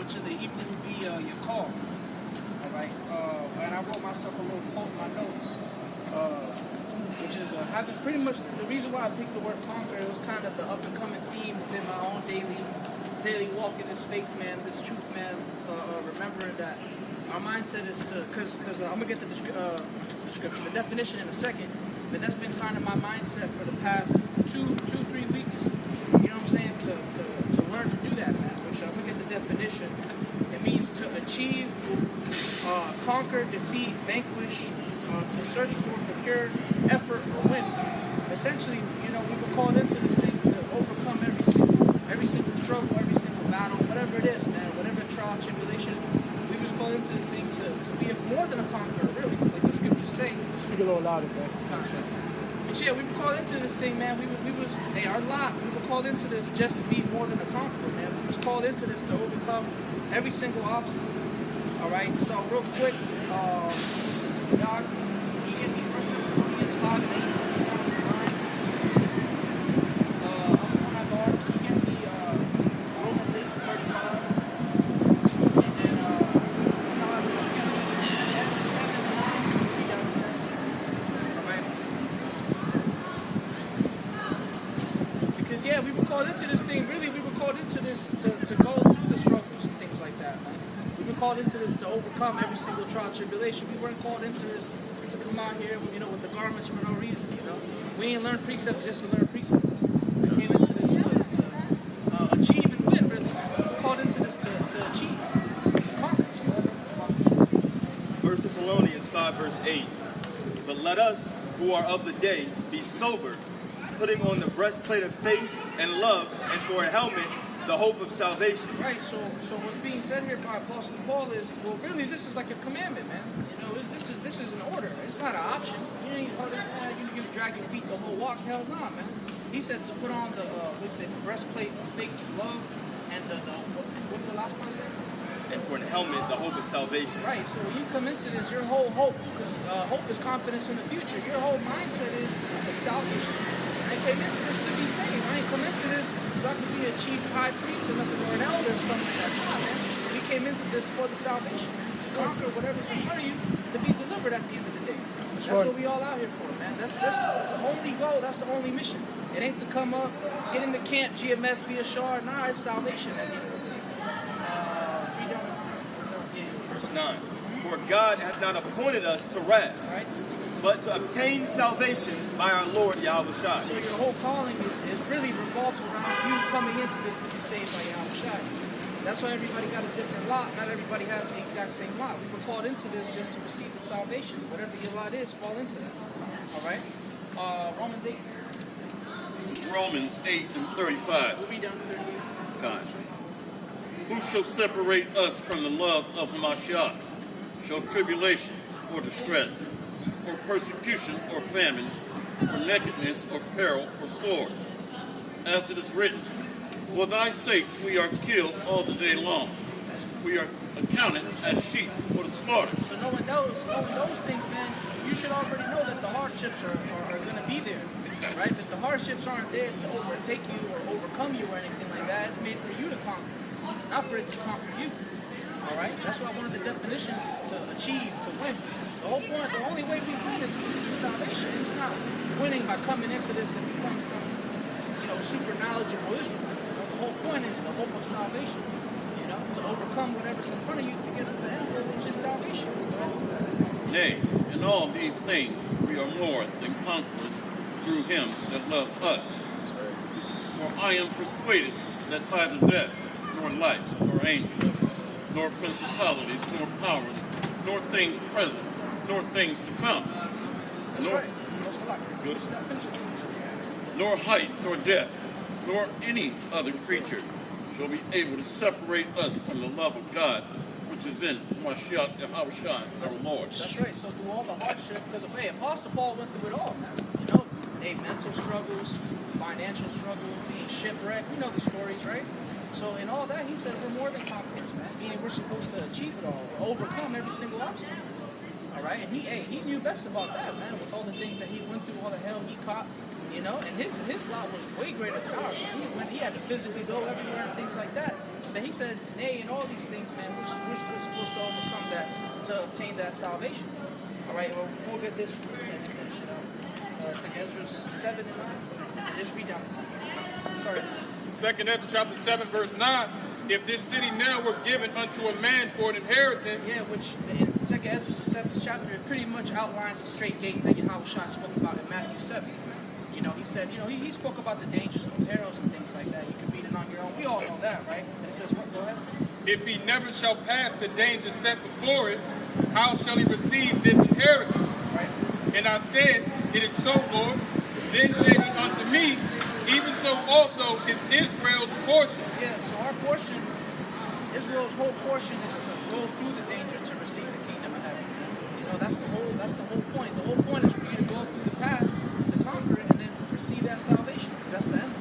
which in the Hebrew would be Yakar. All right, and I wrote myself a little quote in my notes, which is having pretty much the reason why I picked the word conquer. It was kind of the up and coming theme within my own daily walk in this faith, man, this truth, man. Remembering that our mindset is to, because I'm gonna get the description, the definition in a second, but that's been kind of my mindset for the past 3 weeks. You know what I'm saying? To learn to do that, man. Which I'm gonna get the definition. It means to achieve, conquer, defeat, vanquish, to search for, procure, effort, or win. Essentially, you know, we were called into this thing to overcome every single struggle, every single battle, whatever it is, man, whatever trial, tribulation. We was called into this thing to be more than a conqueror, really, like the scriptures say. Speak a little louder, man. And yeah, we were called into this thing, man. We were called into this just to be more than a conqueror, man. We was called into this to overcome every single obstacle. All right, so real quick, y'all, can you get me 1 Thessalonians 5 and 8? Down to 9. On that bar, can you get me Romans 8 and 35? And then, that's how I was looking at it. Ezra 7 and 9, read down to 10. All right? Because, yeah, we were called into this thing, really, we were called into this to go through the struggles and things like that, man. We were called into this to overcome every single trial tribulation. We weren't called into this to come out here, you know, with the garments for no reason, you know. We ain't learned precepts just to learn precepts. We came into this to achieve and win, really. We're called into this to achieve, to conquer. 1 Thessalonians 5 verse 8. But let us who are of the day be sober, putting on the breastplate of faith and love, and for a helmet the hope of salvation. Right, so what's being said here by Apostle Paul is, well, really, this is like a commandment, man. You know, this is an order. It's not an option. You ain't you drag your feet the whole walk. Hell nah, man. He said to put on the breastplate of faith and love, and what did the last part say? And for a helmet the hope of salvation. Right, so when you come into this, your whole hope, because hope is confidence in the future. Your whole mindset is salvation. I came into this to be saved. I ain't come into this so I could be a chief high priest or nothing, or an elder or something like that. Nah, man. We came into this for the salvation, man. To conquer whatever's in front of you, to be delivered at the end of the day. That's what we all out here for, man. That's the only goal. That's the only mission. It ain't to come up, get in the camp, GMS, be a shard. Nah, it's salvation at the end of the day. Verse 9. For God hath not appointed us to wrath, Right? but to obtain salvation by our Lord Yahweh Shai. So your whole calling is really revolves around you coming into this to be saved by Yahweh Shai. That's why everybody got a different lot. Not everybody has the exact same lot. We were called into this just to receive the salvation. Whatever your lot is, fall into that. All right? Romans 8. Romans 8 and 35. We'll read down to 38. Gosh. Who shall separate us from the love of Mashiach? Shall tribulation or distress, or persecution or famine, or nakedness or peril or sword? As it is written, for thy sakes we are killed all the day long. We are accounted as sheep for the slaughter. So knowing those things, man, you should already know that the hardships are going to be there, right? But the hardships aren't there to overtake you or overcome you or anything like that. It's made for you to conquer, not for it to conquer you. All right? That's why one of the definitions is to achieve, to win. The whole point, the only way we win is through salvation. It's not winning by coming into this and become some, you know, super knowledgeable Israelite. You know, the whole point is the hope of salvation. You know, to overcome whatever's in front of you to get to the end, which is salvation. Nay, in all these things we are more than conquerors through him that loved us. For I am persuaded that neither death, nor life, nor angels, nor principalities, nor powers, nor things present, nor things to come, nor height, nor depth, nor any other creature shall be able to separate us from the love of God, which is in Mashiach Yahushua, our Lord. That's right. So through all the hardship, because hey, Apostle Paul went through it all, man. You know, mental struggles, financial struggles, being shipwrecked. You know the stories, right? So in all that, he said we're more than conquerors, man. Meaning we're supposed to achieve it all, overcome every single obstacle. All right, and he knew best about that, man. With all the things that he went through, all the hell he caught, you know. And his lot was way greater than ours. He had to physically go everywhere and things like that. But he said, nay, in all these things, man, we're still supposed to overcome that to obtain that salvation. All right, well, we'll get this and finish it up. It's like Ezra 7 and 9. Just read down the 10. Sorry. 2 Ezra chapter 7, verse 9. If this city now were given unto a man for an inheritance, Yeah, which in 2 Ezra, the 7th chapter, it pretty much outlines the straight gate that Yahushua spoke about in Matthew 7. You know, he said, you know, he spoke about the dangers of perils and things like that. You can read it on your own. We all know that, right? And it says, what? Go ahead. if he never shall pass the danger set before it, how shall he receive this inheritance? Right? And I said, it is so, Lord. Then said he unto me, even so also is Israel's portion. Yeah, so our portion, Israel's whole portion is to go through the danger to receive the kingdom of heaven. You know, that's the whole point. The whole point is for you to go through the path to conquer it and then receive that salvation. That's the end.